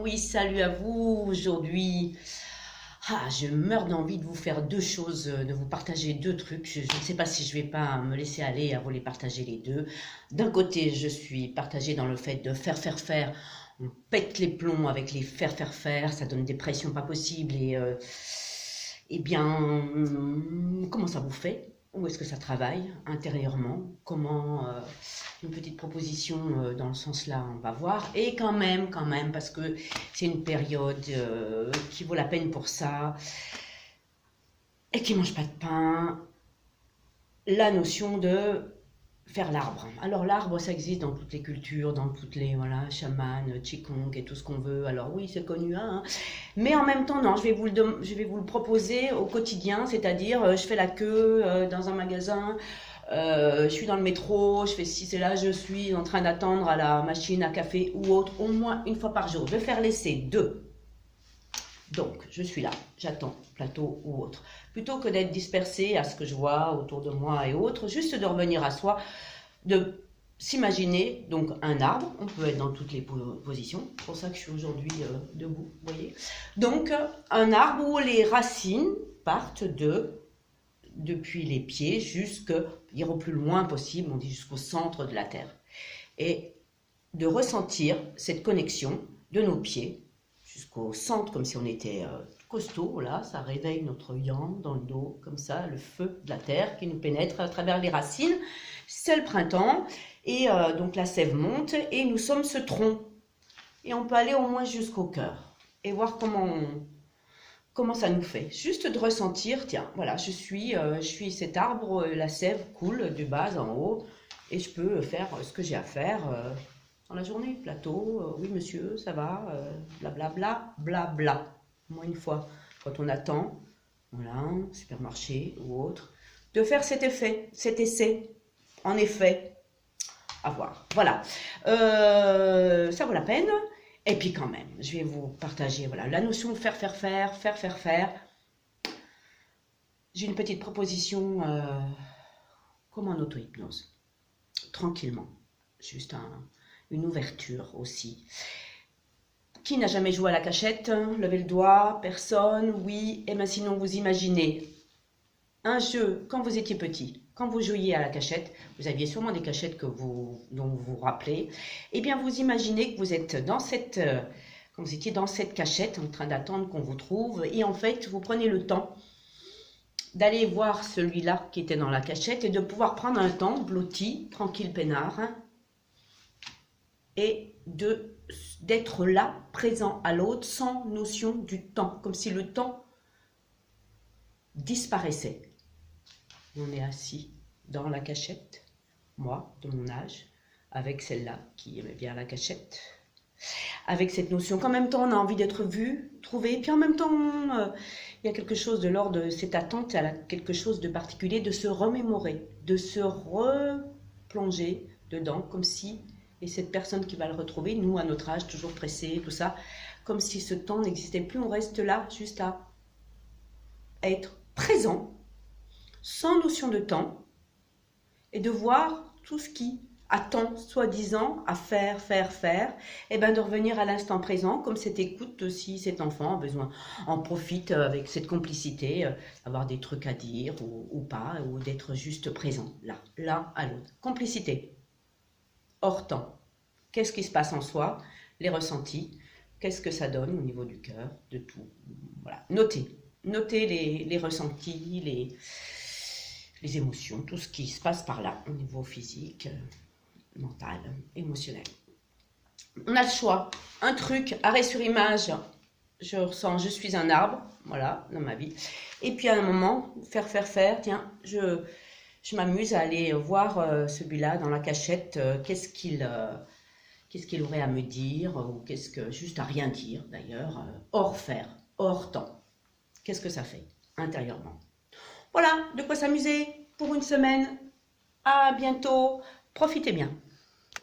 Oui, salut à vous. Aujourd'hui, je meurs d'envie de vous faire deux choses, de vous partager deux trucs. Je ne sais pas si je vais pas me laisser aller à vous les partager les deux. D'un côté, je suis partagée dans le fait de faire. On pète les plombs avec les faire. Ça donne des pressions pas possibles. Eh bien, comment ça vous fait? Où est-ce que ça travaille intérieurement? Comment une petite proposition dans le sens là, on va voir. Et quand même, parce que c'est une période qui vaut la peine pour ça et qui mange pas de pain. La notion de faire l'arbre. Alors l'arbre, ça existe dans toutes les cultures, dans toutes les voilà, chamans, qigong et tout ce qu'on veut. Alors oui, c'est connu, hein. Mais en même temps, non, je vais vous le proposer au quotidien, c'est-à-dire je fais la queue dans un magasin, je suis dans le métro, je fais ci, c'est là, je suis en train d'attendre à la machine à café ou autre, au moins une fois par jour, de faire l'essai de. Donc, je suis là, j'attends, plateau ou autre. Plutôt que d'être dispersé à ce que je vois autour de moi et autres, juste de revenir à soi, de s'imaginer donc un arbre, on peut être dans toutes les positions, c'est pour ça que je suis aujourd'hui debout, vous voyez. Donc, un arbre où les racines partent depuis les pieds dire au plus loin possible, on dit jusqu'au centre de la terre. Et de ressentir cette connexion de nos pieds jusqu'au centre, comme si on était costaud, là, ça réveille notre yang dans le dos, comme ça, le feu de la terre qui nous pénètre à travers les racines. C'est le printemps, et donc la sève monte, et nous sommes ce tronc. Et on peut aller au moins jusqu'au cœur, et voir comment ça nous fait. Juste de ressentir, tiens, voilà, je suis cet arbre, la sève coule du bas en haut, et je peux faire ce que j'ai à faire dans la journée. Plateau, oui monsieur, ça va, blablabla, blabla. Moi une fois, quand on attend, voilà, supermarché ou autre, de faire cet essai, en effet, à voir. Voilà, ça vaut la peine. Et puis quand même, je vais vous partager voilà, la notion de faire. J'ai une petite proposition comme en auto-hypnose, tranquillement, juste une ouverture aussi. Qui n'a jamais joué à la cachette? Levez le doigt, personne, oui. Et bien sinon vous imaginez un jeu quand vous étiez petit. Quand vous jouiez à la cachette, vous aviez sûrement des cachettes dont vous vous rappelez. Eh bien, vous imaginez que vous êtes quand vous étiez dans cette cachette, en train d'attendre qu'on vous trouve, et en fait, vous prenez le temps d'aller voir celui-là qui était dans la cachette et de pouvoir prendre un temps blotti, tranquille, peinard, hein, et d'être là, présent à l'autre, sans notion du temps, comme si le temps disparaissait. On est assis dans la cachette, moi, de mon âge, avec celle-là qui aimait bien la cachette, avec cette notion qu'en même temps on a envie d'être vu, trouvé, puis en même temps il y a quelque chose de l'ordre de cette attente, elle a quelque chose de particulier, de se remémorer, de se replonger dedans, comme si, et cette personne qui va le retrouver, nous à notre âge, toujours pressés, tout ça, comme si ce temps n'existait plus, on reste là, juste à être présent, sans notion de temps, et de voir tout ce qui attend, soi-disant, à faire, et bien de revenir à l'instant présent, comme cette écoute aussi, cet enfant a besoin, en profite avec cette complicité, avoir des trucs à dire ou pas, ou d'être juste présent, là à l'autre. Complicité, hors temps. Qu'est-ce qui se passe en soi? Les ressentis, qu'est-ce que ça donne au niveau du cœur, de tout. Voilà, notez les ressentis, les émotions, tout ce qui se passe par là, au niveau physique, mental, émotionnel. On a le choix. Un truc, arrêt sur image, je ressens, je suis un arbre, voilà, dans ma vie. Et puis à un moment, faire, tiens, je m'amuse à aller voir celui-là dans la cachette, qu'est-ce qu'il aurait à me dire, ou juste à rien dire d'ailleurs, hors temps. Qu'est-ce que ça fait intérieurement? Voilà, de quoi s'amuser pour une semaine. À bientôt. Profitez bien.